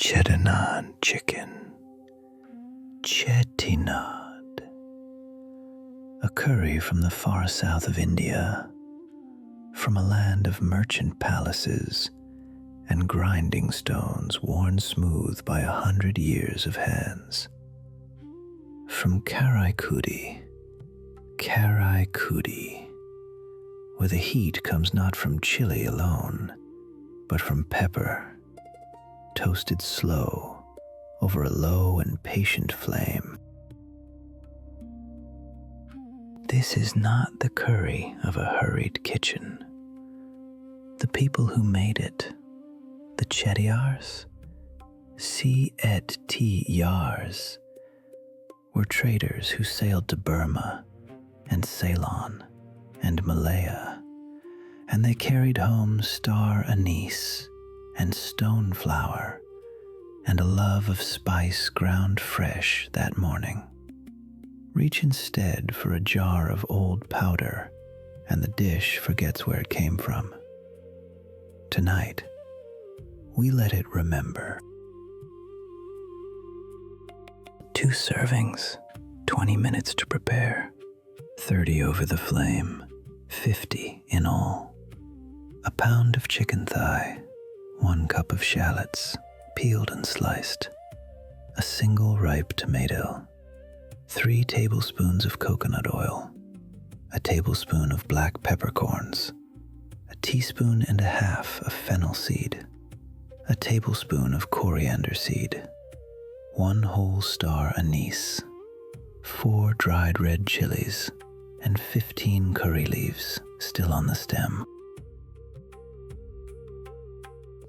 Chettinad chicken, Chettinad, a curry from the far south of India, from a land of merchant palaces and grinding stones worn smooth by 100 years of hands. From Karaikudi, where the heat comes not from chili alone, but from pepper, toasted slow over a low and patient flame. This is not the curry of a hurried kitchen. The people who made it, the Chettiars, CHET-tee-nahd, were traders who sailed to Burma and Ceylon and Malaya, and they carried home star anise and stone flour and a love of spice ground fresh that morning. Reach instead for a jar of old powder, and the dish forgets where it came from. Tonight, we let it remember. 2 servings, 20 minutes to prepare, 30 over the flame, 50 in all. A pound of chicken thigh, 1 cup of shallots, peeled and sliced, a single ripe tomato, 3 tablespoons of coconut oil, a tablespoon of black peppercorns, a teaspoon and a half of fennel seed, a tablespoon of coriander seed, 1 whole star anise, 4 dried red chilies, and 15 curry leaves still on the stem.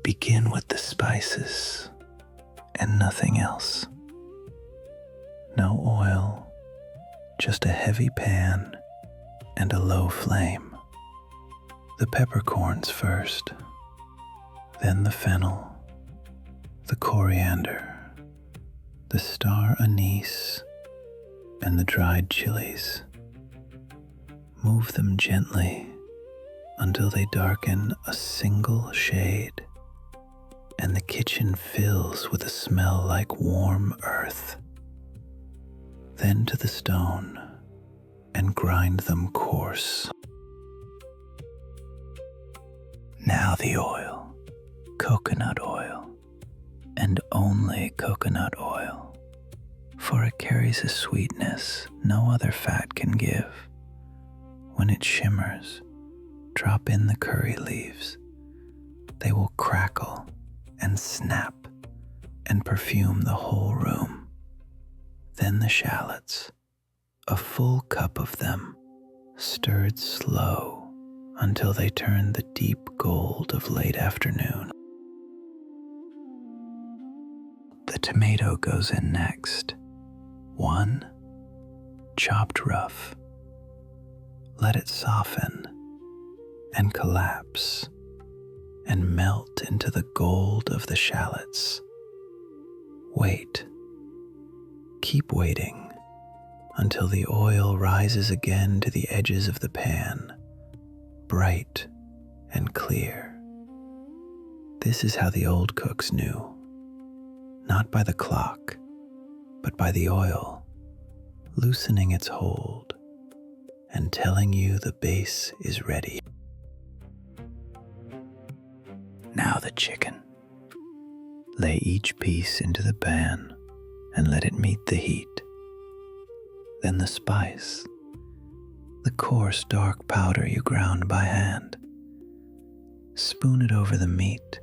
Begin with the spices and nothing else. No oil, just a heavy pan and a low flame. The peppercorns first, then the fennel, the coriander, the star anise, and the dried chilies. Move them gently until they darken a single shade, and the kitchen fills with a smell like warm earth. Then to the stone and grind them coarse. Now the oil, coconut oil, and only coconut oil, for it carries a sweetness no other fat can give. When it shimmers, drop in the curry leaves. They will crackle and snap and perfume the whole room. Then the shallots, a full cup of them, stirred slow until they turn the deep gold of late afternoon. The tomato goes in next. 1, chopped rough. Let it soften and collapse and melt into the gold of the shallots. Wait. Keep waiting until the oil rises again to the edges of the pan, bright and clear. This is how the old cooks knew, not by the clock, but by the oil, loosening its hold and telling you the base is ready. Now the chicken. Lay each piece into the pan and let it meet the heat. Then the spice, the coarse dark powder you ground by hand. Spoon it over the meat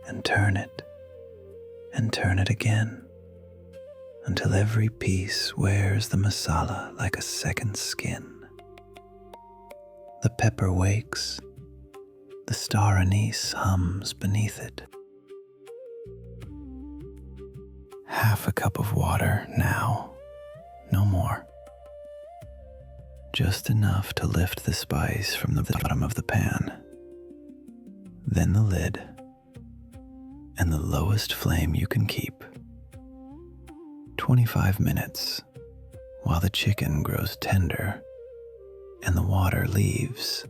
and turn it again until every piece wears the masala like a second skin. The pepper wakes, the star anise hums beneath it. Half a cup of water now, no more. Just enough to lift the spice from the bottom of the pan. Then the lid, and the lowest flame you can keep. 25 minutes, while the chicken grows tender and the water leaves,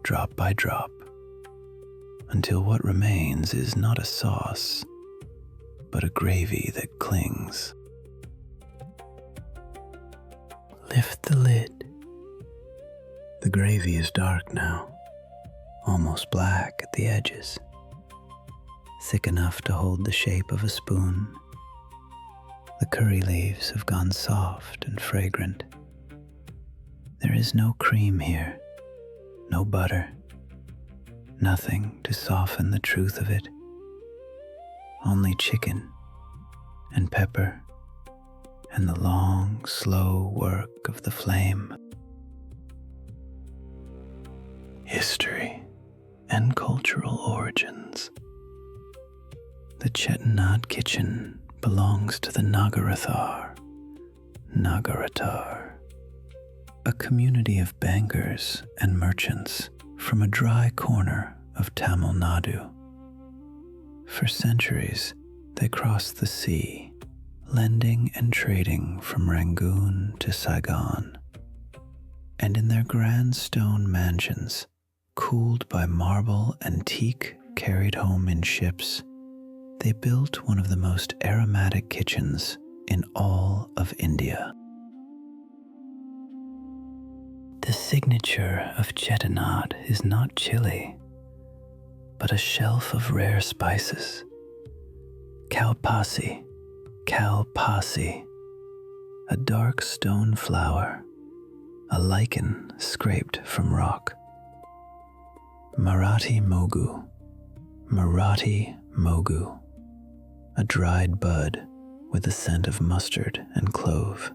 drop by drop, until what remains is not a sauce, but a gravy that clings. Lift the lid. The gravy is dark now, almost black at the edges, thick enough to hold the shape of a spoon. The curry leaves have gone soft and fragrant. There is no cream here, no butter, nothing to soften the truth of it. Only chicken and pepper and the long, slow work of the flame. History and cultural origins. The Chettinad kitchen belongs to the Nagarathar, a community of bankers and merchants from a dry corner of Tamil Nadu. For centuries, they crossed the sea, lending and trading from Rangoon to Saigon. And in their grand stone mansions, cooled by marble and teak carried home in ships, they built one of the most aromatic kitchens in all of India. The signature of Chettinad is not chili, but a shelf of rare spices. Kalpasi, a dark stone flower, a lichen scraped from rock. Marathi mogu, a dried bud with the scent of mustard and clove.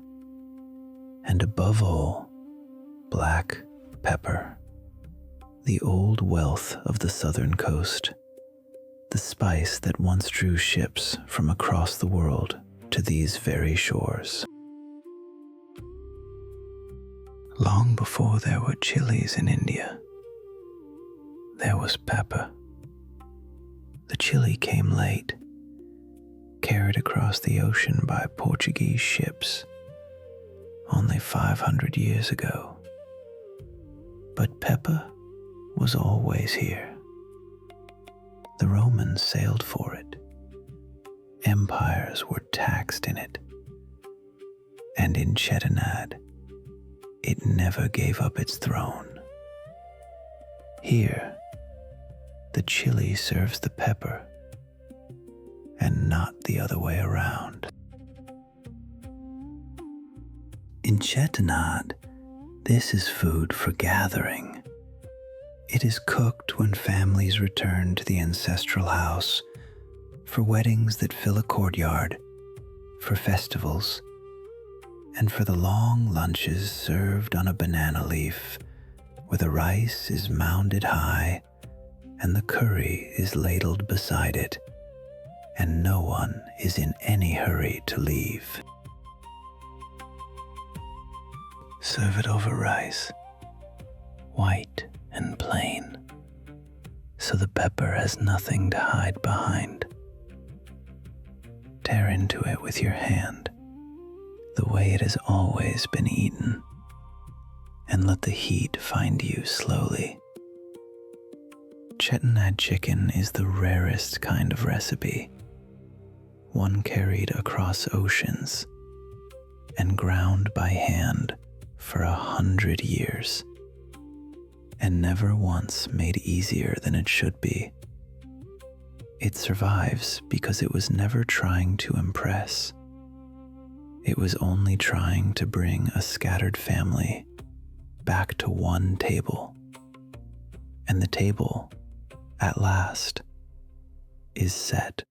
And above all, black pepper, the old wealth of the southern coast, the spice that once drew ships from across the world to these very shores. Long before there were chilies in India, there was pepper. The chili came late, carried across the ocean by Portuguese ships only 500 years ago. But pepper was always here. The Romans sailed for it. Empires were taxed in it. And in Chettinad, it never gave up its throne. Here, the chili serves the pepper, and not the other way around. In Chettinad, this is food for gathering. It is cooked when families return to the ancestral house, for weddings that fill a courtyard, for festivals, and for the long lunches served on a banana leaf, where the rice is mounded high and the curry is ladled beside it, and no one is in any hurry to leave. Serve it over rice, white and plain, so the pepper has nothing to hide behind. Tear into it with your hand, the way it has always been eaten, and let the heat find you slowly. Chettinad chicken is the rarest kind of recipe, one carried across oceans and ground by hand for 100 years, and never once made easier than it should be. It survives because it was never trying to impress. It was only trying to bring a scattered family back to one table. And the table, at last, is set.